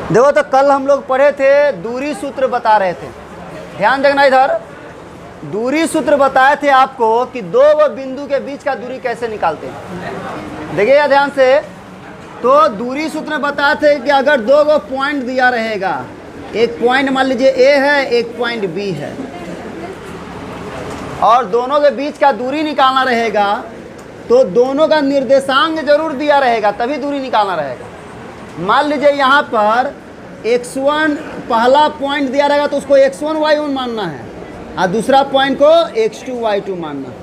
देखो तो कल हम लोग पढ़े थे, दूरी सूत्र बता रहे थे, ध्यान देखना इधर। दूरी सूत्र बताए थे आपको कि दो बिंदु के बीच का दूरी कैसे निकालते हैं। देखिएगा ध्यान से। तो दूरी सूत्र बताए थे कि अगर दो पॉइंट दिया रहेगा, एक पॉइंट मान लीजिए ए है, एक पॉइंट बी है, और दोनों के बीच का दूरी निकालना रहेगा, तो दोनों का निर्देशांक जरूर दिया रहेगा, तभी दूरी निकालना रहेगा। मान लीजिए यहाँ पर x1 पहला पॉइंट दिया रहेगा तो उसको x1 y1 मानना है, और दूसरा पॉइंट को x2 y2 मानना है।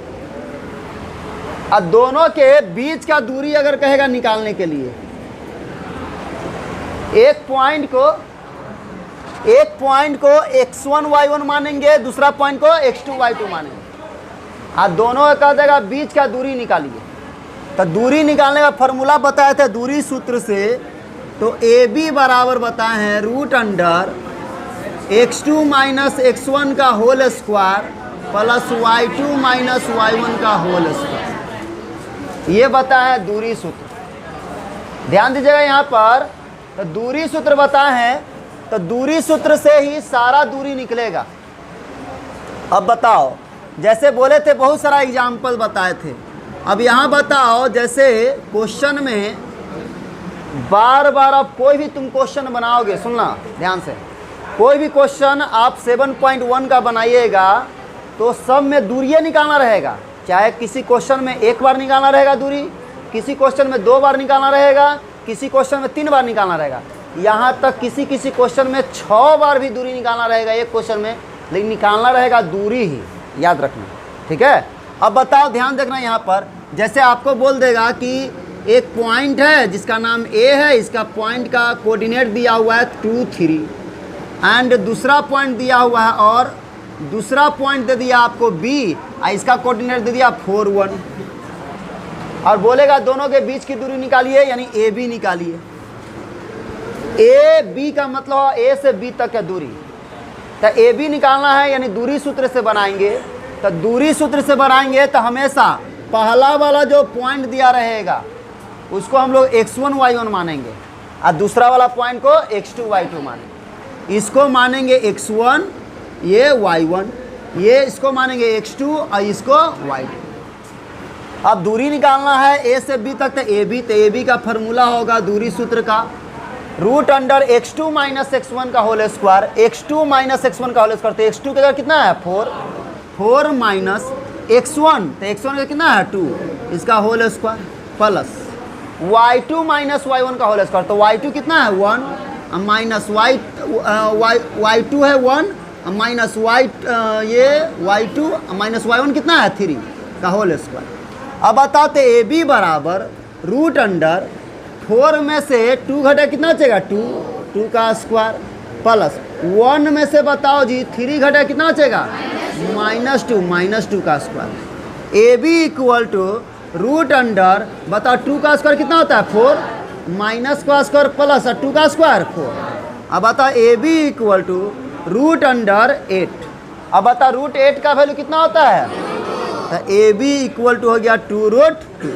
और दोनों के बीच का दूरी अगर कहेगा निकालने के लिए, एक पॉइंट को x1 y1 मानेंगे, दूसरा पॉइंट को x2 y2 मानेंगे, और दोनों का कह देगा बीच का दूरी निकालिए। तो दूरी निकालने का फॉर्मूला बताए थे दूरी सूत्र से। तो ए बी बराबर बताए हैं root under x2 minus x1 का whole square plus y2 minus y1 का होल स्क्वायर, ये बताया है दूरी सूत्र। ध्यान दीजिएगा यहाँ पर। तो दूरी सूत्र बताए हैं, तो दूरी सूत्र से ही सारा दूरी निकलेगा। अब बताओ, जैसे बोले थे बहुत सारा एग्जाम्पल बताए थे। अब यहाँ बताओ, जैसे क्वेश्चन में बार बार आप कोई भी तुम क्वेश्चन बनाओगे, सुनना ध्यान से, कोई भी क्वेश्चन आप 7.1 का बनाइएगा तो सब में दूरी निकालना रहेगा। चाहे किसी क्वेश्चन में एक बार निकालना रहेगा दूरी, किसी क्वेश्चन में 2 बार निकालना रहेगा, किसी क्वेश्चन में 3 बार निकालना रहेगा, यहाँ तक किसी क्वेश्चन में 6 बार भी दूरी निकालना रहेगा एक क्वेश्चन में, लेकिन निकालना रहेगा दूरी ही, याद रखना, ठीक है। अब बताओ, ध्यान देखना यहाँ पर। जैसे आपको बोल देगा कि एक पॉइंट है जिसका नाम ए है, इसका पॉइंट का कोऑर्डिनेट दिया हुआ है 2 3, एंड दूसरा पॉइंट दिया हुआ है, और दूसरा पॉइंट दे दिया आपको बी, और इसका कोऑर्डिनेट दे दिया 4 1, और बोलेगा दोनों के बीच की दूरी निकालिए, यानी ए बी निकालिए। ए बी का मतलब ए से बी तक है दूरी, तो ए बी निकालना है, यानी दूरी सूत्र से बनाएंगे। तो दूरी सूत्र से बनाएंगे तो हमेशा पहला वाला जो पॉइंट दिया रहेगा उसको हम लोग x1 y1 मानेंगे, और दूसरा वाला पॉइंट को x2 y2 मानेंगे। इसको मानेंगे x1, ये y1, ये इसको मानेंगे x2 और इसको y2। अब दूरी निकालना है a से b तक, तो ए बी का फार्मूला होगा दूरी सूत्र का root under x2 minus x1 का whole square, x2 minus x1 का होल स्क्वायर। तो x2 का कितना है 4 माइनस x1, तो x1 का कितना है 2, इसका whole square, plus y2 minus y1 का होल स्क्वायर। तो y2 कितना है 1, माइनस y2 है 1, माइनस ये y2 माइनस y1 कितना है 3 का होल स्क्वायर। अब बताते ए बी बराबर रूट अंडर 4 में से 2 घटे कितना बचेगा 2 का स्क्वायर, प्लस 1 में से बताओ जी 3 घटे कितना बचेगा -2 का square. A B equal to root under, बताओ 2 का स्क्वायर कितना होता है 4, माइनस का स्क्वायर प्लस 2 का स्क्वायर 4। अब बताओ A B equal to root under 8। अब बताओ रूट 8 का वैल्यू कितना होता है, तो ए बी इक्वल टू हो गया 2√2।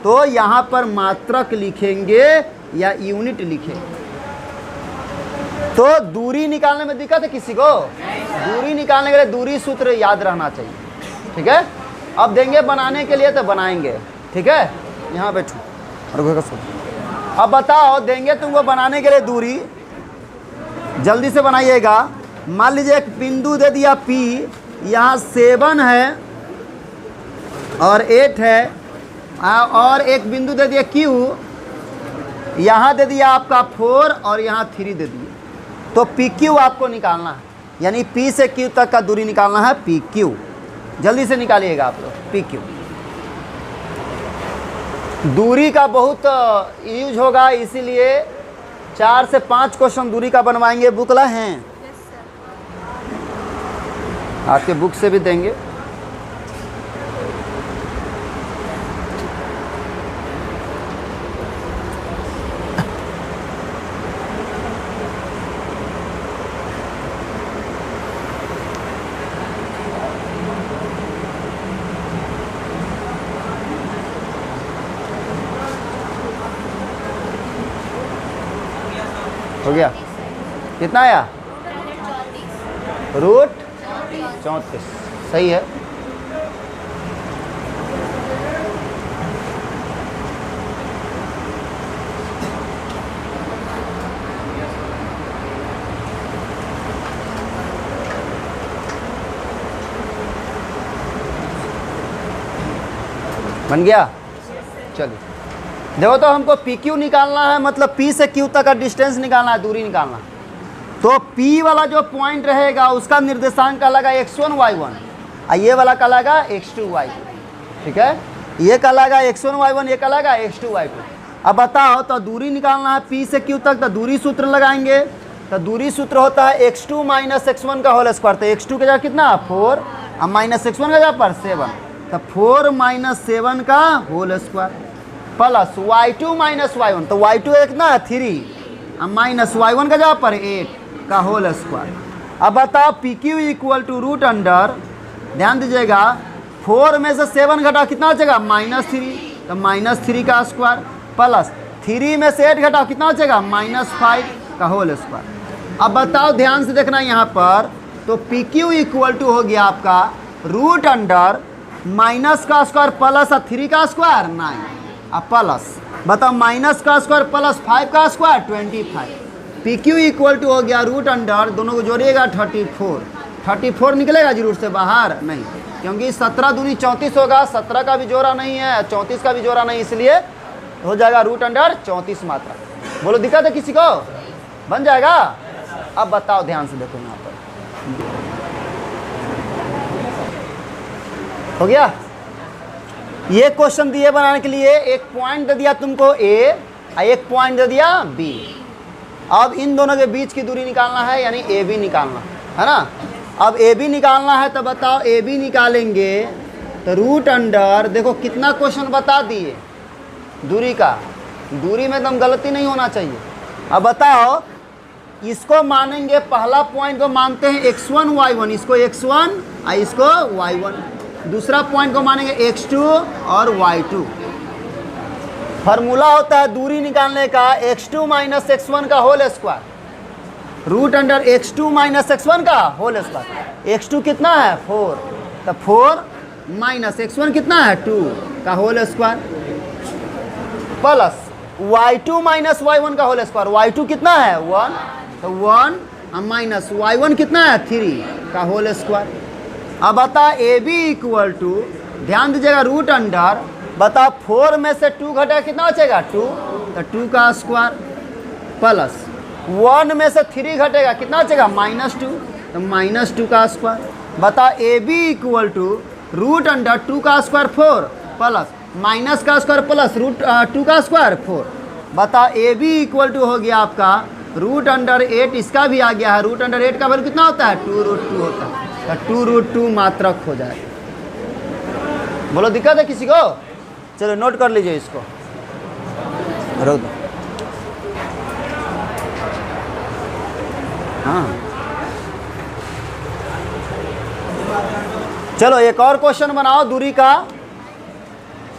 तो यहाँ पर मात्रक लिखेंगे या यूनिट लिखेंगे। तो दूरी निकालने में दिक्कत है किसी को? दूरी निकालने के लिए दूरी सूत्र याद रहना चाहिए, ठीक है। अब देंगे बनाने के लिए तो बनाएंगे, ठीक है। यहाँ बैठो। अब बताओ, देंगे तुमको बनाने के लिए दूरी, जल्दी से बनाइएगा। मान लीजिए एक बिंदु दे दिया P, यहाँ 7 है और 8 है, और एक बिंदु दे दिया Q, यहाँ दे दिया आपका 4 और यहाँ 3 दे दिए। तो PQ आपको निकालना है, यानी P से Q तक का दूरी निकालना है PQ। जल्दी से निकालिएगा आप लोग PQ। दूरी का बहुत यूज होगा, इसीलिए 4 से 5 क्वेश्चन दूरी का बनवाएंगे। बुक ला हैं? आपके बुक से भी देंगे। हो गया, कितना आया? रूट 34, सही है। बन गया। चलिए देखो, तो हमको पी क्यू निकालना है, मतलब पी से क्यू तक का डिस्टेंस निकालना है, दूरी निकालना है। तो पी वाला जो पॉइंट रहेगा उसका निर्देशांक कहलाएगा x1 y1, और ये वाला कहलाएगा x2 y2। ठीक है, ये कहलाएगा x1 y1, ये कहलाएगा x2 y2। अब बताओ, तो दूरी निकालना है पी से क्यू तक, तो दूरी सूत्र लगाएंगे। तो दूरी सूत्र होता है x2 माइनस x1 का होल स्क्वायर। तो x2 का जगह कितना 4 और माइनस x1 का जगह पर 7, तो 4 माइनस 7 का whole square plus y2 minus y1। तो y2 कितना है 3 और माइनस y1 का जगह पर 8 का होल स्क्वायर। अब बताओ P Q equal to root under, ध्यान दीजिएगा, 4 में से 7 घटाओ कितना बचेगा -3, तो -3 का स्क्वायर प्लस 3 में से 8 घटाओ कितना बचेगा -5 का होल स्क्वायर। अब बताओ, ध्यान से देखना यहाँ पर, तो पी क्यू इक्वल टू हो गया आपका रूट अंडर माइनस का स्क्वायर प्लस 3 का स्क्वायर 9, और प्लस बताओ माइनस का स्क्वायर प्लस 5 का square 25। P Q equal to हो गया रूट अंडर, दोनों को जोड़िएगा 34 निकलेगा जी रूट से बाहर नहीं, क्योंकि 17 दूनी 34 होगा, 17 का भी जोड़ा नहीं है, 34 का भी जोड़ा नहीं, इसलिए हो जाएगा रूट अंडर 34 मात्रा। बोलो दिक्कत है किसी को? बन जाएगा। अब बताओ, ध्यान से देखो यहाँ पर, हो गया। ये क्वेश्चन दिए बनाने के लिए एक पॉइंट दे दिया तुमको ए और एक पॉइंट दे दिया बी। अब इन दोनों के बीच की दूरी निकालना है, यानी ए बी निकालना है ना। अब ए बी निकालना है, तो बताओ ए बी निकालेंगे तो रूट अंडर, देखो कितना क्वेश्चन बता दिए दूरी का, दूरी में एकदम गलती नहीं होना चाहिए। अब बताओ, इसको मानेंगे, पहला पॉइंट को मानते हैं x1 y1, इसको x1 और इसको y1। दूसरा पॉइंट को मानेंगे x2 और y2। फार्मूला होता है दूरी निकालने का x2 माइनस x1 का whole square, root under x2 minus x1 का होल स्क्वायर। x2 कितना है 4, तो 4 माइनस x1 कितना है 2 का whole square plus y2 minus y1 का होल स्क्वायर। y2 कितना है 1, तो 1 माइनस y1 कितना है 3 का होल स्क्वायर। अब बता ए बी इक्वल टू, ध्यान दीजिएगा, रूट अंडर, बता 4 में से 2 घटेगा कितना बचेगा 2, तो 2 का स्क्वायर प्लस 1 में से 3 घटेगा कितना बचेगा -2, तो -2 का स्क्वायर। बता A B equal to root under 2 का स्क्वायर 4 प्लस माइनस का स्क्वायर प्लस रूट 2 का स्क्वायर 4। बता ए बी इक्वल टू हो गया आपका रूट अंडर 8, इसका भी आ गया है, रूट अंडर 8 का वैल्यू कितना होता है 2√2 होता है, तो 2√2 मात्रक हो जाएगा। बोलो दिक्कत है किसी को? चलो नोट कर लीजिए इसको, रोक दो। हाँ चलो एक और क्वेश्चन बनाओ दूरी का।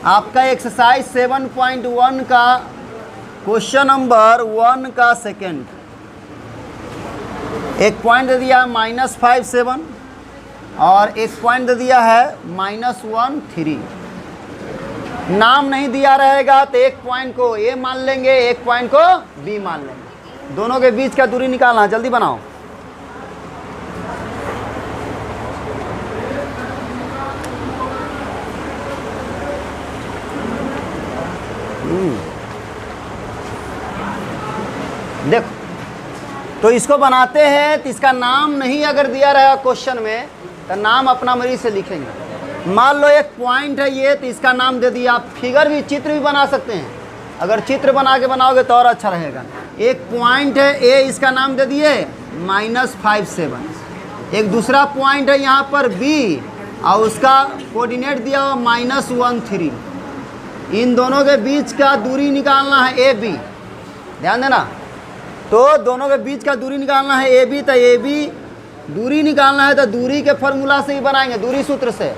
आपका एक्सरसाइज 7.1 का क्वेश्चन नंबर 1 का सेकेंड। एक पॉइंट दे दिया है -5 और एक पॉइंट दे दिया है -1 3। नाम नहीं दिया रहेगा तो एक पॉइंट को ए मान लेंगे, एक पॉइंट को बी मान लेंगे। दोनों के बीच का दूरी निकालना, जल्दी बनाओ। देखो, तो इसको बनाते हैं, तो इसका नाम नहीं अगर दिया रहेगा क्वेश्चन में तो नाम अपना मर्जी से लिखेंगे। मान लो एक पॉइंट है ये, तो इसका नाम दे दिया। आप फिगर भी, चित्र भी बना सकते हैं, अगर चित्र बना के बनाओगे तो और अच्छा रहेगा। एक पॉइंट है ए, इसका नाम दे दिए -5 एक दूसरा पॉइंट है यहाँ पर बी और उसका कोऑर्डिनेट दिया हुआ -1 3। इन दोनों के बीच का दूरी निकालना है ए बी, ध्यान देना। तो दोनों के बीच का दूरी निकालना है ए बी, तो ए बी दूरी निकालना है तो दूरी के फॉर्मूला से ही बनाएंगे, दूरी सूत्र से।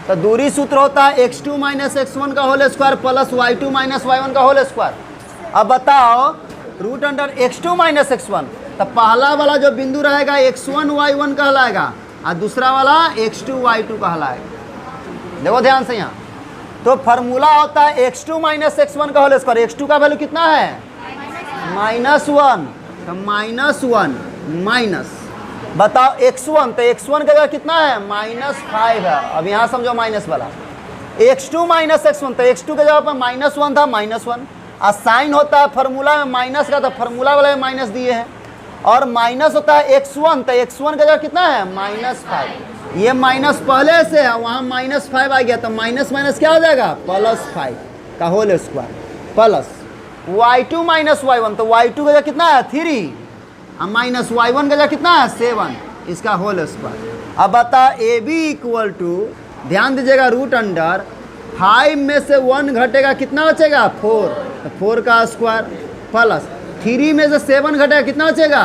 तो दूरी सूत्र होता है x2 माइनस x1 का whole square plus y2 minus y1 का होल स्क्वायर। अब बताओ root under x2 minus x1। तो पहला वाला जो बिंदु रहेगा x1 y1 कहलाएगा और दूसरा वाला x2 y2 कहलाएगा। देखो ध्यान से यहाँ, तो फार्मूला होता है x2 माइनस x1 का होल स्क्वायर। x2 का वैल्यू कितना है -1, तो -1 माइनस, बताओ x1, तो x1 का जगह कितना है -5 है। अब यहाँ समझो माइनस वाला, x2 माइनस x1, तो x2 के जगह पर -1 था, -1 और साइन होता है फार्मूला में माइनस का, तो फार्मूला वाले में माइनस दिए हैं। और माइनस होता है x1, तो x1 का जगह कितना है -5। ये माइनस पहले से है, वहाँ -5 आ गया, तो माइनस माइनस क्या हो जाएगा +5 का whole square plus y2 minus y1, तो y2 का जगह कितना है 3 और माइनस y1 का जगह कितना है 7, इसका होल स्क्वायर। अब बता ए बी इक्वल टू, ध्यान दीजिएगा, रूट अंडर 5 में से 1 घटेगा कितना बचेगा 4, तो 4 का स्क्वायर प्लस 3 में से 7 घटेगा कितना बचेगा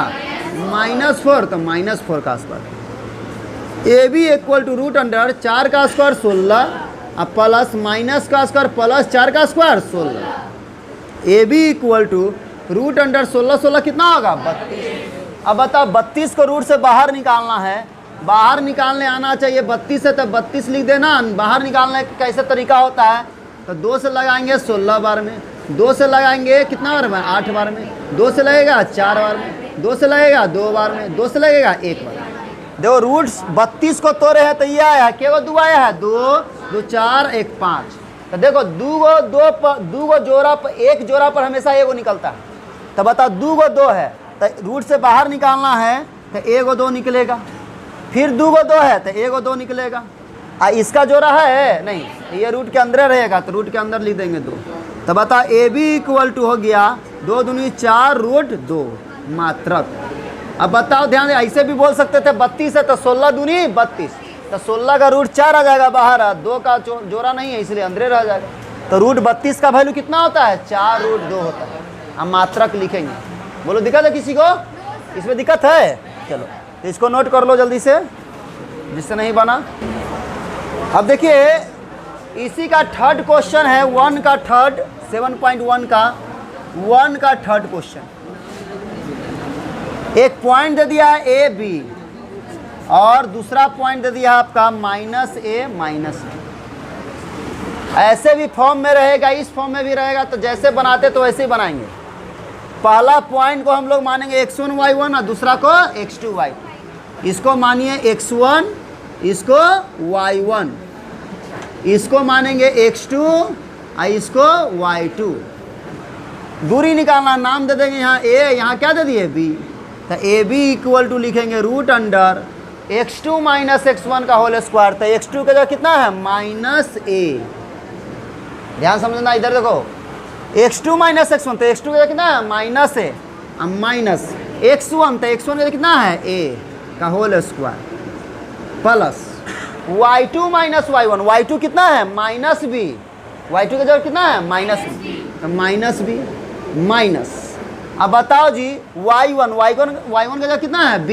-4, तो -4 का square. A B equal to root under 4 का स्क्वायर 16 और प्लस माइनस का स्क्वायर प्लस 4 का square 16। A B equal to root under 16 कितना होगा 32। अब बताओ 32 को रूट से बाहर निकालना है, बाहर निकालने आना चाहिए 32 से, तो 32 लिख देना। बाहर निकालने का कैसे तरीका होता है, तो 2 से लगाएंगे 16 बार में, 2 से लगाएंगे कितना बार में 8 बार में, 2 से लगेगा 4 बार में, 2 से लगेगा 2 बार में, 2 से लगेगा 1 बार। देखो रूट 32 को तोड़े हैं तो ये आया है, केवल 2 आया है, 2 2 4 1 5। तो देखो दो गो जोड़ा पर, एक जोड़ा पर हमेशा एगो निकलता है। तो बताओ 2 गो 2 है, तो रूट से बाहर निकालना है तो एगो 2 निकलेगा, फिर 2 गो 2 है तो एगो 2 निकलेगा। इसका जोड़ा है नहीं, ये रूट के अंदर रहेगा, तो रूट के अंदर लिख देंगे 2। तो बता ए बी इक्वल टू हो गया 2 दूनी 4 रूट 2 मात्रक। अब बताओ ध्यान से, ऐसे भी बोल सकते थे 32 है तो 16 दूनी 32, तो 16 का रूट 4 आ जाएगा बाहर, 2 का जोड़ा नहीं है इसलिए अंदर रह जाएगा। तो रूट 32 का वैल्यू कितना होता है 4 रूट 2 होता है। हम मात्रक लिखेंगे, बोलो दिक्कत है किसी को, इसमें दिक्कत है? चलो तो इसको नोट कर लो जल्दी से जिससे नहीं बना। अब देखिए इसी का थर्ड क्वेश्चन है, 1 का थर्ड, 7.1 का 1 का थर्ड क्वेश्चन। एक पॉइंट दे दिया है ए बी और दूसरा पॉइंट दे दिया है आपका -a -b। ऐसे भी फॉर्म में रहेगा, इस फॉर्म में भी रहेगा, तो जैसे बनाते तो वैसे ही बनाएंगे। पहला पॉइंट को हम लोग मानेंगे x1 y1 और दूसरा को x2 y2। इसको मानिए x1, इसको y1, इसको मानेंगे x2 और इसको y2। दूरी निकालना, नाम दे देंगे यहाँ a, यहाँ क्या दे दिए b, तो ए बी इक्वल टू लिखेंगे root under x2 minus x1 का होल स्क्वायर। तो x2 का जगह कितना है -a, ध्यान समझना, इधर देखो x2 माइनस x1, तो x2 का जगह कितना है -a और माइनस x1, तो x1 का जगह कितना है a का whole square plus y2 minus y1, y2 कितना है -b, y2 का जगह कितना है -b, तो -b माइनस। अब बताओ जी y1 का जगह कितना है b,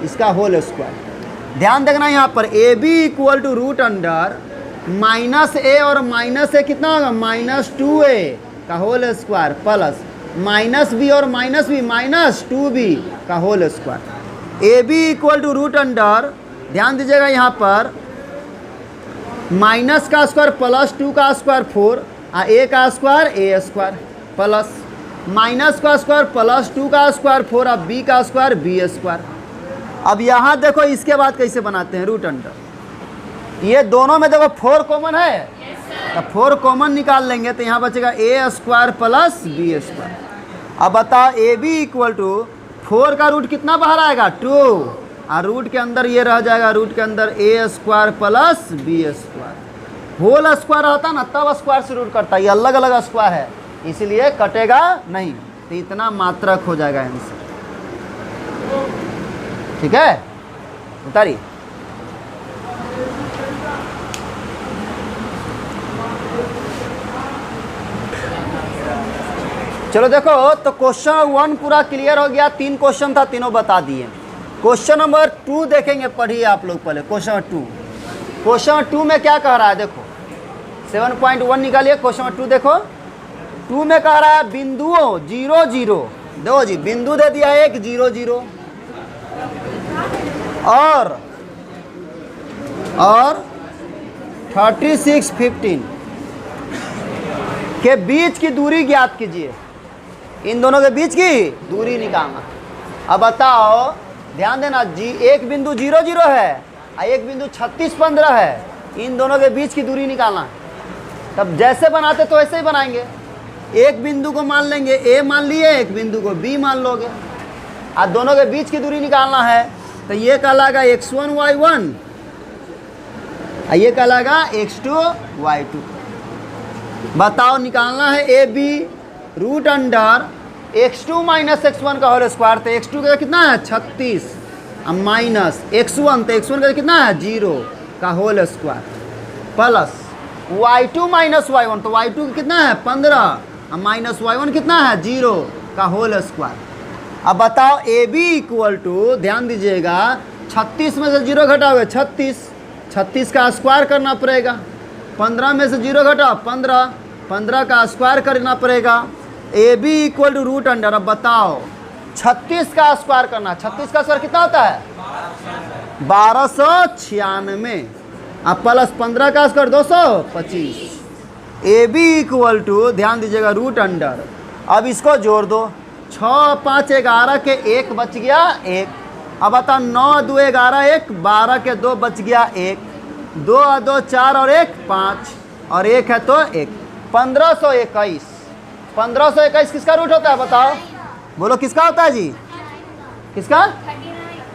इसका होल स्क्वायर। ध्यान देखना यहाँ पर A B equal to root under -a और -a कितना होगा -2a का होल स्क्वायर प्लस -b और -b -2b का whole square. A B equal to root under, ध्यान दीजिएगा यहाँ पर माइनस का स्क्वायर प्लस 2 का स्क्वायर 4 और a का square a square plus minus का स्क्वायर प्लस 2 का स्क्वायर 4 और b का स्क्वायर b स्क्वायर। अब यहाँ देखो इसके बाद कैसे बनाते हैं रूट अंडर। ये दोनों में देखो 4 कॉमन है, तो 4 कॉमन निकाल लेंगे तो यहाँ बचेगा a square plus b square. अब बताओ ए बी इक्वल टू 4 का रूट कितना बाहर आएगा 2 और रूट के अंदर ये रह जाएगा, रूट के अंदर a square plus b square. Whole square होता ना तब स्क्वायर से रूट करता है, ये अलग अलग स्क्वायर है इसलिए कटेगा नहीं, तो इतना मात्रक हो जाएगा आंसर। ठीक है, उतारी। चलो देखो, तो क्वेश्चन 1 पूरा क्लियर हो गया, 3 क्वेश्चन था, तीनों बता दिए। क्वेश्चन नंबर 2 देखेंगे, पढ़िए आप लोग पहले क्वेश्चन 2। क्वेश्चन 2 में क्या कह रहा है देखो, 7.1 निकालिए। क्वेश्चन 2 देखो, 2 में कह रहा है बिंदुओं 0 0 देखो जी, बिंदु दे दिया एक 0 0 और 36 15 के बीच की दूरी ज्ञात कीजिए। इन दोनों के बीच की दूरी निकालना। अब बताओ, ध्यान देना जी, एक बिंदु 0 0 है और एक बिंदु 36 15 है। इन दोनों के बीच की दूरी निकालना है। तब जैसे बनाते तो ऐसे ही बनाएंगे। एक बिंदु को मान लेंगे A मान लिए, एक बिंदु को B मान लोगे। आज दोनों के बीच की दूरी निकालना है तो ये कहलाएगा x1 y1 और ये कहलाएगा x2 y2। बताओ, निकालना है AB root under x2 minus x1 का होल स्क्वायर। तो x2 का कितना है 36 और माइनस x1, तो x1 का कितना है 0 का whole square plus y2 minus y1, तो y2 का कितना है 15 और माइनस y1 कितना है 0 का होल स्क्वायर। अब बताओ AB इक्वल टू, ध्यान दीजिएगा, 36 में से 0 घटाओगे 36 का स्क्वायर करना पड़ेगा। 15 में से 0 घटाओ 15 का स्क्वायर करना पड़ेगा। AB equal to root under, अब बताओ 36 का स्क्वायर करना। 36 का स्क्वायर कितना होता है 1296 अब प्लस 15 का स्क्वायर 225। AB इक्वल टू, ध्यान दीजिएगा, रूट अंडर। अब इसको जोड़ दो, 6 5 11 के 1 बच गया 1। अब बताओ 9 2 11 1 12 के 2 बच गया 1, 2 2 4 और 1 5 और 1 है तो 1। 1521 किसका रूट होता है बताओ, बोलो किसका होता है जी, किसका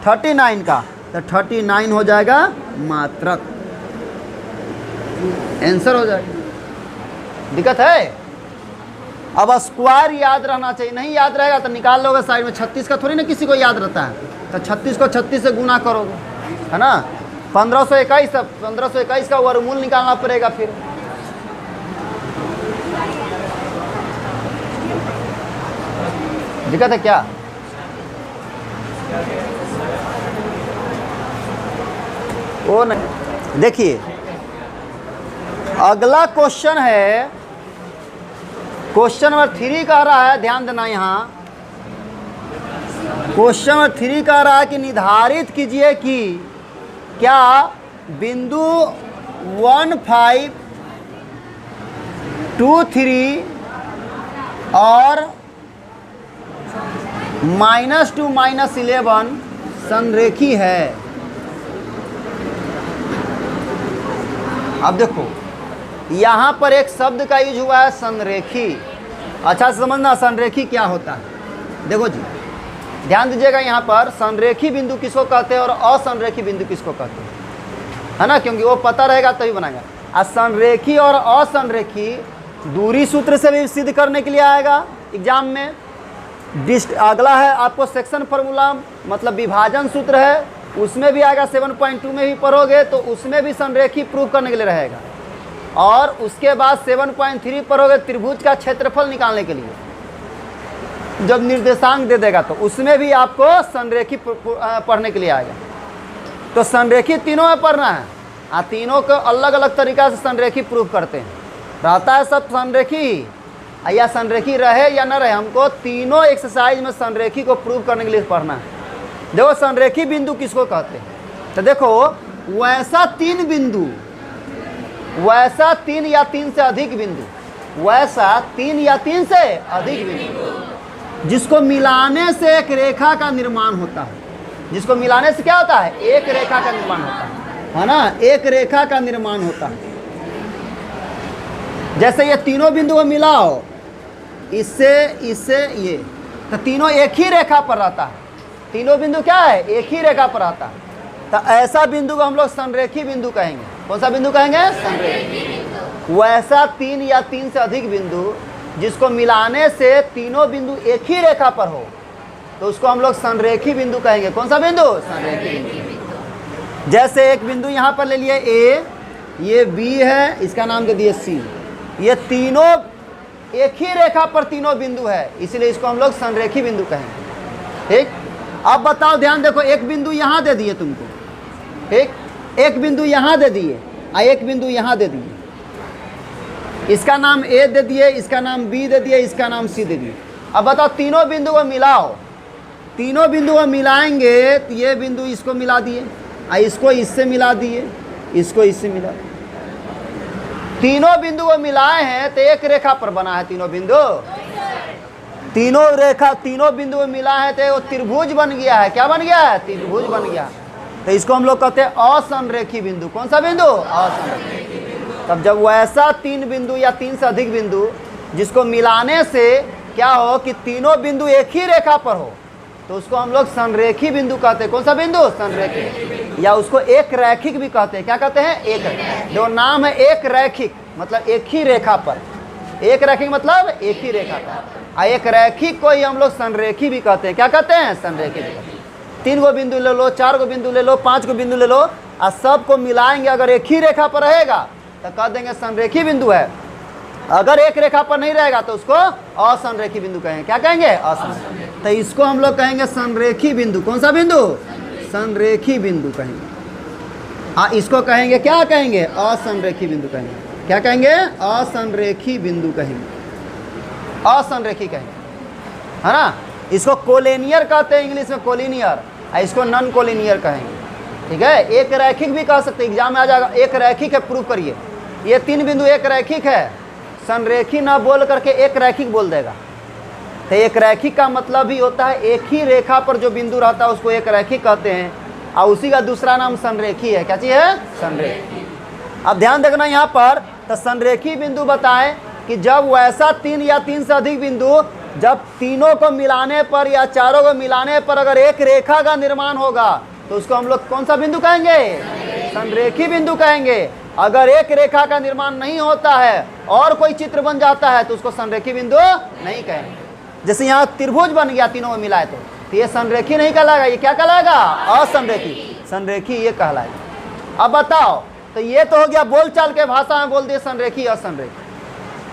39 का। तो 39 हो जाएगा मात्रक, आंसर हो जाएगा। दिक्कत है? अब स्क्वायर याद रहना चाहिए, नहीं याद रहेगा तो निकाल लोगे साइड में। 36 का थोड़ी ना किसी को याद रहता है, तो 36 को 36 से गुना करोगे, है ना। 1521 का वर्गमूल निकालना पड़ेगा फिर। दिक्कत है क्या? वो नहीं, देखिए अगला क्वेश्चन है, क्वेश्चन नंबर 3 कह रहा है, ध्यान देना यहाँ। क्वेश्चन नंबर 3 कह रहा है कि निर्धारित कीजिए कि क्या बिंदु 1 5 2 3 और -2 -11 संरेखी है। अब देखो यहाँ पर एक शब्द का यूज हुआ है संरेखी। अच्छा से समझना संरेखी क्या होता है। देखो जी ध्यान दीजिएगा, यहाँ पर संरेखी बिंदु किसको कहते हैं और असंरेखी बिंदु किसको कहते हैं, है ना, क्योंकि वो पता रहेगा तभी बनाएगा। और संरेखी और असंरेखी दूरी सूत्र से भी सिद्ध करने के लिए आएगा एग्जाम में। अगला है आपको सेक्शन फार्मूला, मतलब विभाजन सूत्र है, उसमें भी आएगा। 7.2 में भी पढ़ोगे तो उसमें भी संरेखी प्रूव करने के लिए रहेगा। और उसके बाद 7.3 पढ़ोगे त्रिभुज का क्षेत्रफल निकालने के लिए, जब निर्देशांक दे देगा तो उसमें भी आपको संरेखी पढ़ने के लिए आएगा। तो संरेखी तीनों में पढ़ना है, और तीनों को अलग अलग तरीका से संरेखी प्रूव करते हैं। रहता है सब संरेखी, या संरेखी रहे या न रहे, हमको तीनों एक्सरसाइज में संरेखी को प्रूव करने के लिए पढ़ना है। देखो संरेखी बिंदु किसको कहते हैं, तो देखो वैसा 3 बिंदु, वैसा 3 या 3 से अधिक बिंदु, वैसा 3 या 3 से अधिक बिंदु जिसको मिलाने से एक रेखा का निर्माण होता है। जिसको मिलाने से क्या होता है, एक रेखा का निर्माण होता है ना, एक रेखा का निर्माण होता है। जैसे ये तीनों बिंदु को मिलाओ, इससे ये, तो तीनों एक ही रेखा पर रहता है। तीनों बिंदु क्या है, एक ही रेखा पर रहता है। तो ऐसा बिंदु को हम लोग संरेखी बिंदु कहेंगे। कौन सा बिंदु कहेंगे, संरेखी। वैसा 3 या 3 से अधिक बिंदु जिसको मिलाने से तीनों बिंदु एक ही रेखा पर हो, तो उसको हम लोग संरेखी बिंदु कहेंगे। कौन सा बिंदु, संरेखी बिंदु। जैसे एक बिंदु यहाँ पर ले लिए A, ये B है, इसका नाम दे दिए C। ये तीनों एक ही रेखा पर तीनों बिंदु है, इसलिए इसको हम लोग संरेखी बिंदु कहेंगे। ठीक, अब बताओ, ध्यान देखो, एक बिंदु यहाँ दे दिए तुमको, ठीक, एक बिंदु यहाँ दे दिए और एक बिंदु यहाँ दे दिए। इसका नाम A दे दिए, इसका नाम B दे दिए, इसका नाम C दे दिए। अब बताओ तीनों बिंदु को मिलाओ, तीनों बिंदु को मिलाएंगे तो ये बिंदु इसको मिला दिए, इसको इससे मिला दिए, इसको इससे मिला, तीनों बिंदु को मिलाए हैं तो एक रेखा पर बना है तीनों बिंदु, तीनों बिंदु को मिला है तो वो त्रिभुज बन गया है। क्या बन गया है? त्रिभुज बन गया। तो इसको हम लोग कहते हैं असंरेखी बिंदु। कौन सा बिंदु? असंरेखी। तब जब वैसा तीन बिंदु या तीन से अधिक बिंदु जिसको मिलाने से क्या हो कि तीनों बिंदु एक ही रेखा पर हो, तो उसको हम लोग संरेखी बिंदु कहते हैं। कौन सा बिंदु? संरेखी, या उसको एक रैखिक भी कहते हैं। क्या कहते हैं? एक। जो नाम है एक रैखिक, मतलब एक ही रेखा पर, एक रैखिक मतलब एक ही रेखा पर, एक रैखिक को ही हम लोग संरेखी भी कहते हैं। क्या कहते हैं? संरेखी भी कहते हैं। 3 गो बिंदु ले लो, 4 गो बिंदु ले लो, 5 गो बिंदु ले लो, और सबको मिलाएंगे अगर एक ही रेखा पर रहेगा तो कह देंगे संरेखी बिंदु है। अगर एक रेखा पर नहीं रहेगा तो उसको असंरेखी बिंदु कहेंगे। क्या कहेंगे? असंरेखी। तो इसको हम लोग कहेंगे संरेखी बिंदु। कौन सा बिंदु? संरेखी बिंदु कहेंगे। इसको कहेंगे, क्या कहेंगे? असंरेखी बिंदु कहेंगे। क्या कहेंगे? असंरेखी बिंदु कहेंगे, असंरेखी कहेंगे, है ना। इसको कोलिनियर कहते हैं इंग्लिश में, कोलिनियर। इसको नॉन कोलिनियर कहेंगे। ठीक है, एक रैखिक भी कह सकते हैं, एग्जाम में आ जाएगा। एक रैखिक है, प्रूव करिए। ये 3 बिंदु एक रैखिक है, संरेखी ना बोल करके एक रैखिक बोल देगा। तो एक रैखिक का मतलब ही होता है एक ही रेखा पर जो बिंदु रहता है उसको एक रैखिक कहते हैं, और उसी का दूसरा नाम संरेखी है। क्या चीज है? संरेखी। अब ध्यान देखना यहाँ पर, तो संरेखी बिंदु बताएं कि जब वैसा 3 या 3 से अधिक बिंदु जब तीनों को मिलाने पर या चारों को मिलाने पर अगर एक रेखा का निर्माण होगा तो उसको हम लोग कौन सा बिंदु कहेंगे? संरेखी बिंदु कहेंगे। अगर एक रेखा का निर्माण नहीं होता है और कोई चित्र बन जाता है तो उसको संरेखी बिंदु नहीं कहेंगे। जैसे यहाँ त्रिभुज बन गया तीनों को मिलाए तो ये संरेखी नहीं कहलाएगा, ये क्या कहलाएगा? असंरेखी। संरेखी ये कहलाएगा। अब बताओ, तो ये तो हो गया बोलचाल के भाषा में बोल दिए संरेखी असंरेखी।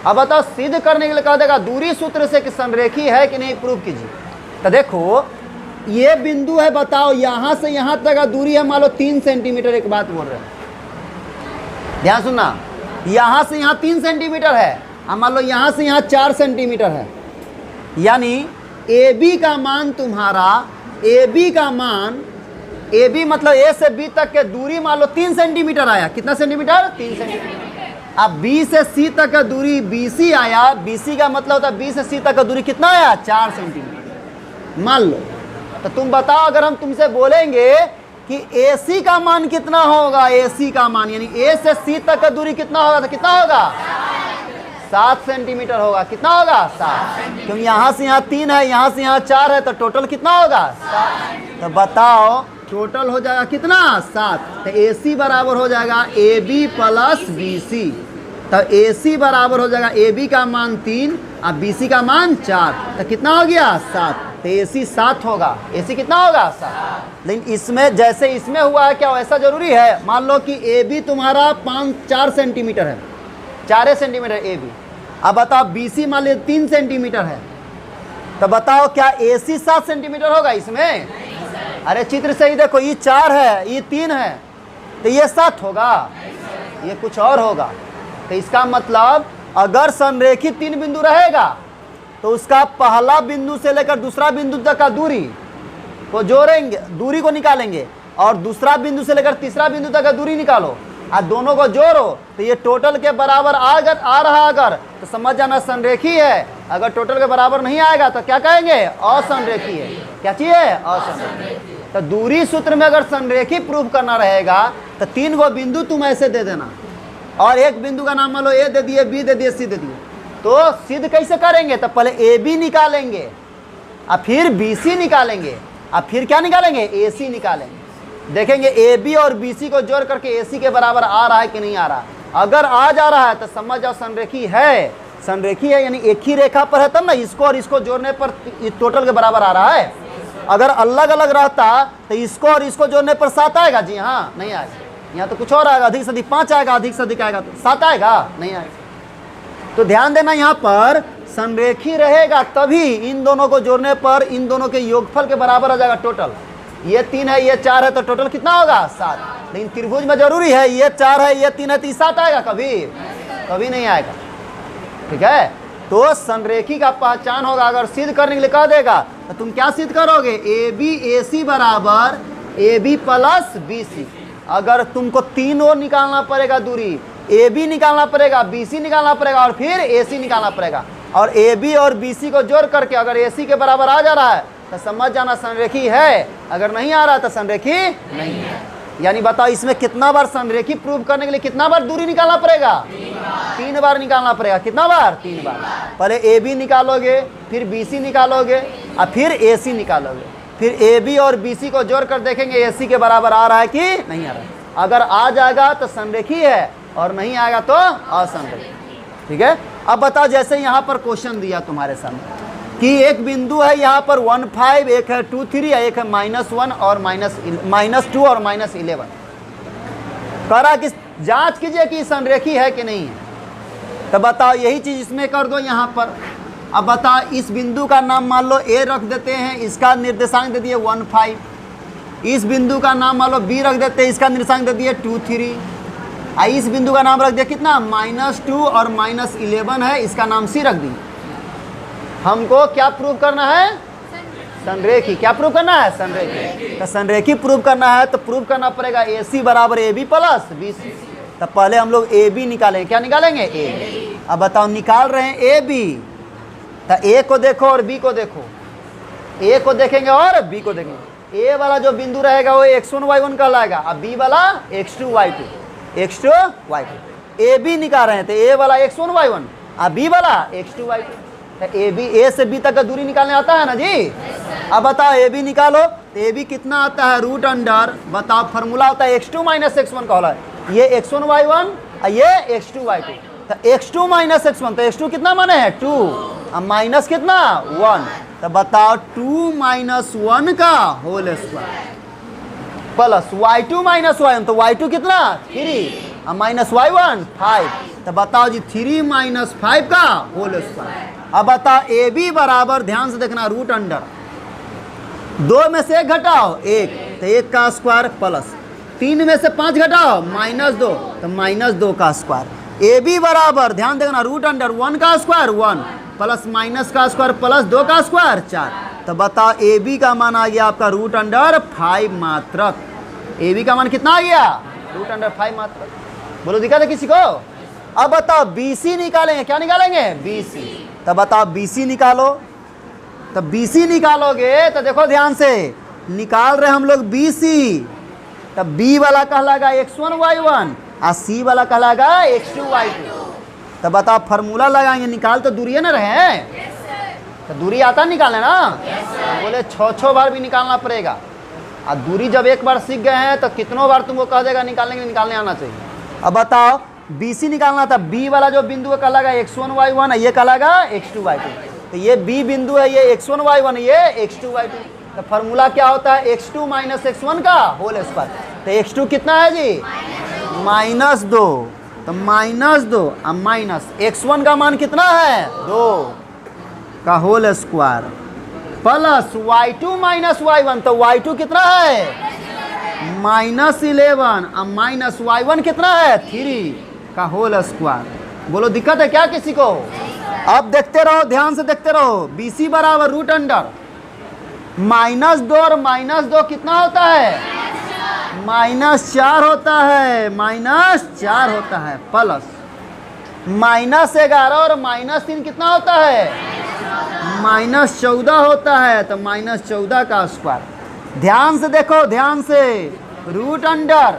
अब बताओ सिद्ध करने के लिए कह देगा दूरी सूत्र से कि संरेखी है कि नहीं, प्रूव कीजिए। तो देखो ये बिंदु है, बताओ यहां से यहां तक का दूरी है मान लो 3 सेंटीमीटर। एक बात बोल रहे हैं, ध्यान सुनना, यहां से यहां 3 सेंटीमीटर है, मान लो यहां से यहां 4 सेंटीमीटर है, यानी ए बी का मान तुम्हारा, ए बी का मान, ए बी मतलब ए से बी तक के दूरी मान लो 3 सेंटीमीटर आया। कितना सेंटीमीटर? 3 सेंटीमीटर। अब बी से सी तक का दूरी BC आया, BC का मतलब होता है बी से सी तक का दूरी कितना आया? 4 सेंटीमीटर मान लो। तो तुम बताओ, अगर हम तुमसे बोलेंगे कि AC का मान कितना होगा, AC का मान यानी A से C तक का दूरी कितना होगा, तो कितना होगा? 7 सेंटीमीटर होगा। कितना होगा? 7। क्योंकि यहाँ से यहाँ 3 है, यहाँ से यहाँ 4 है, तो टोटल कितना होगा? 7। तो बताओ टोटल हो जाएगा कितना? 7। तो AC बराबर हो जाएगा AB प्लस BC। तो AC बराबर हो जाएगा AB का मान 3 और BC का मान 4। तो कितना हो गया? 7। तो AC 7 होगा। AC कितना होगा? 7। लेकिन इसमें जैसे इसमें हुआ है, क्या वैसा जरूरी है? मान लो कि AB तुम्हारा 4 सेंटीमीटर है, 4 सेंटीमीटर AB। अब बताओ BC मान लो 3 सेंटीमीटर है, तो बताओ क्या AC 7 सेंटीमीटर होगा इसमें? अरे चित्र से ही देखो, ये 4 है, ये 3 है, तो ये 7 होगा, ये कुछ और होगा। तो इसका मतलब अगर संरेखित 3 बिंदु रहेगा तो उसका पहला बिंदु से लेकर दूसरा बिंदु तक का दूरी को जोड़ेंगे, दूरी को निकालेंगे, और दूसरा बिंदु से लेकर तीसरा बिंदु तक का दूरी निकालो और दोनों को जोड़ो तो ये टोटल के बराबर अगर आ रहा अगर तो समझ जाना संरेखी है। अगर टोटल के बराबर नहीं आएगा तो क्या कहेंगे? असंरेखी है। क्या चाहिए? असंरेखी। तो दूरी सूत्र में अगर संरेखी प्रूफ करना रहेगा तो 3 गो बिंदु तुम ऐसे दे देना, और एक बिंदु का नाम मान लो A दे दिए, B दे दिए, C दे दिए। तो सिद्ध कैसे करेंगे? तो पहले AB निकालेंगे और फिर BC निकालेंगे और फिर क्या निकालेंगे? AC निकालेंगे। देखेंगे AB और BC को जोड़ करके AC के बराबर आ रहा है कि नहीं आ रहा। अगर आ जा रहा है तो समझ जाओ संरेखी है। संरेखी है यानी एक ही रेखा पर है, तब ना इसको और इसको जोड़ने पर टोटल के बराबर आ रहा है। अगर अलग अलग रहता तो इसको और इसको जोड़ने पर 7 आएगा? जी हाँ, नहीं आएगा। यहाँ तो कुछ और आएगा, अधिक से अधिक 5 आएगा, अधिक से अधिक आएगा तो 7 आएगा? नहीं आएगा। तो ध्यान देना, यहाँ पर संरेखी रहेगा तभी इन दोनों को जोड़ने पर इन दोनों के योगफल के बराबर आ जाएगा टोटल। ये 3 है, ये 4 है, तो टोटल कितना होगा? 7। लेकिन त्रिभुज में जरूरी है ये 4 है, ये 3 है, तो 7 आएगा? कभी नहीं आएगा। ठीक है, तो संरेखी का पहचान होगा। अगर सिद्ध करने के लिए कह देगा तो तुम क्या सिद्ध करोगे, ए बी ए सी बराबर A B plus B C. अगर तुमको 3 और निकालना पड़ेगा दूरी, ए बी निकालना पड़ेगा, बी सी निकालना पड़ेगा और फिर ए सी निकालना पड़ेगा। और ए बी और बी सी को जोड़ करके अगर ए सी के बराबर आ जा रहा है तो समझ जाना संरेखी है, अगर नहीं आ रहा तो संरेखी नहीं है। यानी बताओ इसमें कितना बार संरेखी प्रूव करने के लिए कितना बार दूरी निकालना पड़ेगा, 3 बार निकालना पड़ेगा। कितना बार, 3 बार। पहले ए बी निकालोगे, फिर बी सी निकालोगे और फिर ए सी निकालोगे, फिर ए बी और बी सी को जोड़ कर देखेंगे ए सी के बराबर आ रहा है कि नहीं आ रहा है। अगर आ जाएगा तो संरेखी है और नहीं आएगा तो असंरेखी। ठीक है। अब बताओ जैसे यहाँ पर क्वेश्चन दिया तुम्हारे सामने कि एक बिंदु है यहाँ पर 1 5, एक है 2 3, एक है -1 और -2 और -11। करा कि जांच कीजिए कि संरेखी है कि नहीं है। तो बताओ यही चीज इसमें कर दो यहाँ पर। अब बताओ इस बिंदु का नाम मान लो ए रख देते हैं, इसका निर्देशांक दे दिए 1 5। इस बिंदु का नाम मान लो बी रख देते हैं, इसका निर्देशांक दे दिए 2 3। इस बिंदु का नाम रख दिया कितना, -2 और -11 है, इसका नाम सी रख दिए। हमको क्या प्रूव करना है, संरेखी। क्या प्रूव करना है, संरेखी। तो संरेखी प्रूव करना है तो प्रूव करना पड़ेगा ए सी बराबर A B plus B C. तो पहले हम लोग ए बी निकालेंगे। क्या निकालेंगे, ए। अब बताओ निकाल रहे हैं ए बी, तो ए को देखो और बी को देखो। ए को देखेंगे और बी को देखेंगे। ए वाला जो बिंदु रहेगा वो x1 y1 कहलाएगा, अब बी वाला x2 y2। ए बी निकाल रहे हैं तो ए वाला x1 y1 और बी वाला x2 y2। ए बी, ए से बी तक का दूरी निकालने आता है ना जी। अब बताओ ए बी निकालो तो ए बी कितना आता है, रूट अंडर, बताओ फार्मूला होता है x2 - x1 का होला है। ये x1 y1 और ये x2 y2। तो x2 - x1 तो x2 कितना माने है 2 और माइनस कितना 1। तो बताओ 2 - 1 का whole square plus y2 - y1 तो y2 कितना 3 और माइनस y1 5। तो बताओ जी 3 - 5 का होल स्क्वायर। अब बताओ ए बी बराबर, ध्यान से देखना, रूट अंडर 2 में से 1 घटाओ 1 तो 1 का स्क्वायर प्लस 3 में से 5 घटाओ -2 तो -2 का स्क्वायर। ए बी बराबर, ध्यान देखना, रूट अंडर 1 का स्क्वायर 1 प्लस माइनस का स्क्वायर प्लस 2 का स्क्वायर 4। तो बताओ ए बी का मान आ गया आपका रूट अंडर 5 मात्रक। ए बी का मान कितना आ गया, रूट अंडर 5 मात्रक। बोलो दिखा दे किसी को। अब बताओ बी सी निकालेंगे। क्या निकालेंगे, बी सी। तो बताओ बी सी निकालो। तो बी सी निकालोगे तो देखो ध्यान से, निकाल रहे हम लोग बी सी। तो बी वाला कहलाएगा x1 y1 और सी वाला कहलाएगा x2 y2। तो बताओ फार्मूला लगाएंगे, निकाल तो दूरी है ना रहे, तो दूरी आता निकालने ना। बोले 6 बार भी निकालना पड़ेगा। और दूरी जब एक बार सीख गए हैं तो कितनों बार तुमको कह देगा निकालने के लिए, निकालने आना चाहिए। अब बताओ बी सी निकालना था, बी वाला जो बिंदु है कहलाएगा x1 y1 ये कहलाएगा x2 y2। तो ये बी बिंदु है, ये x1 y1 ये x2 y2। तो फार्मूला क्या होता है, x2 - x1 का होल स्क्वायर। तो x2 कितना है जी, -2, तो -2 और माइनस x1 का मान कितना है 2 का whole square plus y2 - y1 तो y2 कितना है -11 और माइनस y1 कितना है 3 का होल स्क्वायर। बोलो दिक्कत है क्या किसी को। अब देखते रहो, ध्यान से देखते रहो। बी सी बराबर रूट अंडर -2 और -2 कितना होता है, -4 होता है, -4 होता है प्लस -11 और -3 कितना होता है, -14 होता है। तो -14 का स्क्वायर। ध्यान से देखो, ध्यान से, रूट अंडर,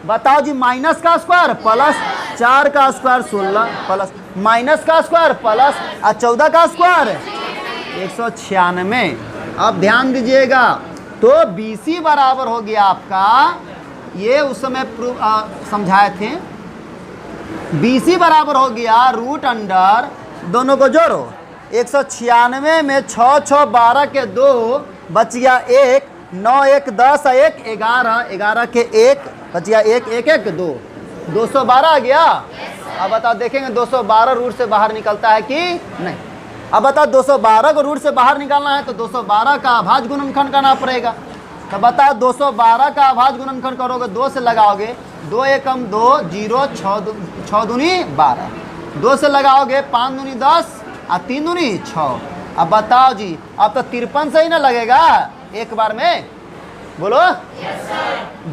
बताओ जी माइनस का स्क्वायर प्लस 4 का स्क्वायर 16 प्लस माइनस का स्क्वायर प्लस 14 का स्क्वायर 196। अब ध्यान दीजिएगा, तो BC बराबर हो गया आपका, ये उस समय समझाए थे, BC बराबर हो गया रूट अंडर, दोनों को जोड़ो, 196 में 6 6 12 के 2 बच गया 1, 9 1 10 1 11, 11 के 1 बच गया 1 1 1 2, 212 आ गया। अब बताओ देखेंगे 212 रूट से बाहर निकलता है कि नहीं। अब बताओ 212 को रूट से बाहर निकालना है तो 212 का अभाज्य गुणनखंड करना पड़ेगा। तो बताओ 212 का अभाज्य गुणनखंड करोगे, 2 से लगाओगे, 2 एकम 2 0 6 दूनी 12, 2 से लगाओगे 5 दूनी 10 और 3 दूनी 6। अब बताओ जी, अब तो 53 से ही ना लगेगा एक बार में, बोलो।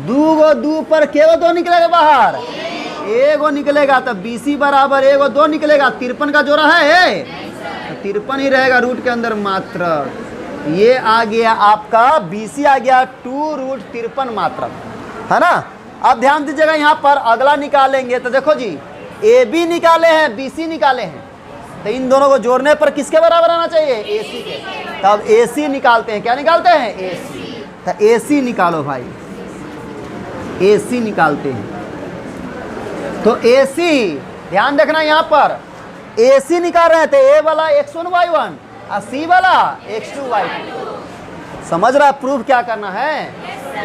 दू गो दू पर के गो 2 निकलेगा बाहर, एगो निकलेगा, तो BC बराबर एगो 2 निकलेगा। 53 का जोड़ा है तो 53 ही रहेगा रूट के अंदर मात्र। ये आ गया आपका BC आ गया 2√53 मात्रक, है ना। अब ध्यान दीजिएगा यहाँ पर अगला निकालेंगे तो देखो जी, AB निकाले हैं, BC निकाले हैं, तो इन दोनों को जोड़ने पर किसके बराबर आना चाहिए, AC के। तब AC निकालते हैं, क्या निकालते हैं, AC। तो AC निकालो भाई, AC निकालते हैं। तो AC ध्यान देखना यहाँ पर AC निकाल रहे थे, A वाला x1 y1 और C वाला x2 y2। समझ रहा है प्रूफ क्या करना है,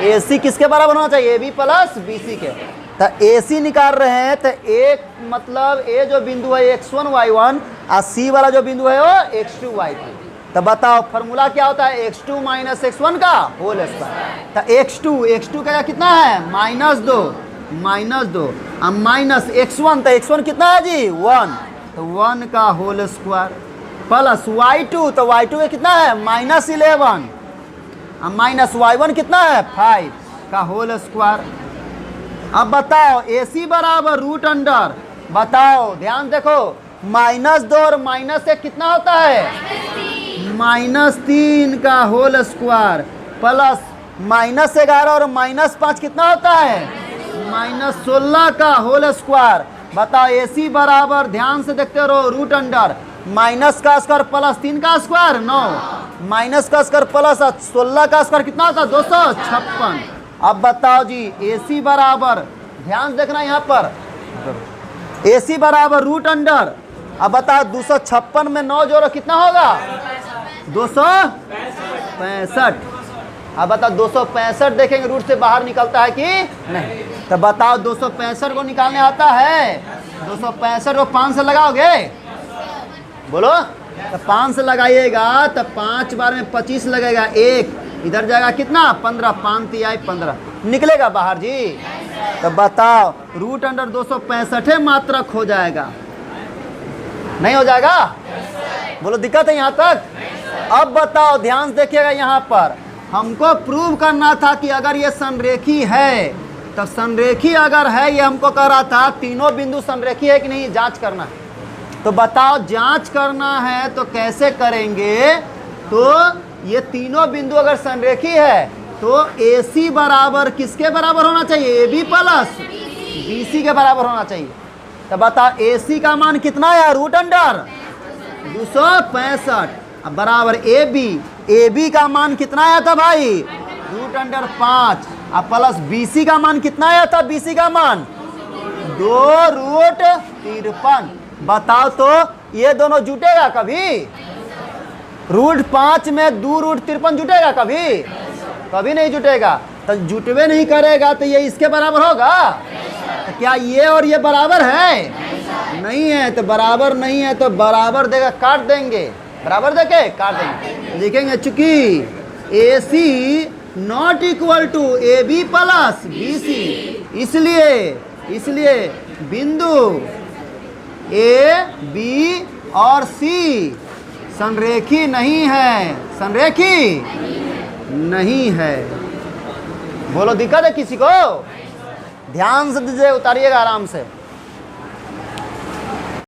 AC किसके बराबर होना चाहिए, AB प्लस BC के। तो AC निकाल रहे हैं, तो एक मतलब A जो बिंदु है x1 y1 और C वाला जो बिंदु है वो x2 y2। तो बताओ फॉर्मूला क्या होता है, x2 माइनस x1 का होल स्क्वायर। तो x2 का कितना है, -2 और माइनस x1, तो x1 कितना है जी 1, तो 1 का होल स्क्वायर प्लस y2, तो y2 का कितना है -11 और माइनस y1 कितना है 5 का होल स्क्वायर। अब बताओ AC बराबर रूट अंडर, बताओ ध्यान देखो, -2 और -1 कितना होता है, -3 का होल स्क्वायर प्लस -11 और -5 कितना होता है, -16 का होल स्क्वायर। बताओ AC बराबर, ध्यान से देखते रहो, रूट अंडर माइनस का स्क्वायर प्लस 3 का स्क्वायर 9, माइनस का स्क्वायर प्लस 16 का स्क्वायर कितना होता है 256। अब बताओ जी AC बराबर, ध्यान देखना यहाँ पर, AC बराबर रूट अंडर, अब बताओ 256 में 9 जोड़ो कितना होगा 265। अब बताओ 265 देखेंगे रूट से बाहर निकलता है कि नहीं। तो बताओ 265 को निकालने आता है, 265 को 5 से लगाओगे, बोलो। तो 5 से लगाइएगा तो 5 बार में 25 लगेगा, 1 इधर जाएगा कितना 15, 5 तिहाई 15 निकलेगा बाहर जी। तो बताओ रूट अंडर 265 मात्रक हो जाएगा, नहीं हो जाएगा, बोलो दिक्कत है यहाँ तक। अब बताओ ध्यान से देखिएगा, यहाँ पर हमको प्रूव करना था कि अगर ये संरेखी है, तो संरेखी अगर है, ये हमको कह रहा था तीनों बिंदु संरेखी है कि नहीं, जांच करना है। तो बताओ जांच करना है तो कैसे करेंगे, तो ये तीनों बिंदु अगर संरेखी है तो AC बराबर किसके बराबर होना चाहिए, AB प्लस BC के बराबर होना चाहिए। तो बताओ AC का मान कितना है, रूट अंडर 265 बराबर AB का मान कितना आया था भाई, रूट अंडर 5 और प्लस BC का मान कितना आया था, BC का मान 2√53। बताओ तो ये दोनों जुटेगा कभी, रूट 5 में 2√53 जुटेगा कभी, कभी नहीं जुटेगा। तो जुटवे नहीं करेगा तो ये इसके बराबर होगा, तो क्या ये और ये बराबर है, नहीं है। तो बराबर नहीं है तो बराबर देगा काट देंगे, बराबर देके काट देंगे, लिखेंगे चूंकि AC not equal to AB plus BC, इसलिए बिंदु A, B और C संरेखी नहीं है, संरेखी नहीं है। बोलो दिक्कत है किसी को, ध्यान से दीजिए, उतारिएगा आराम से।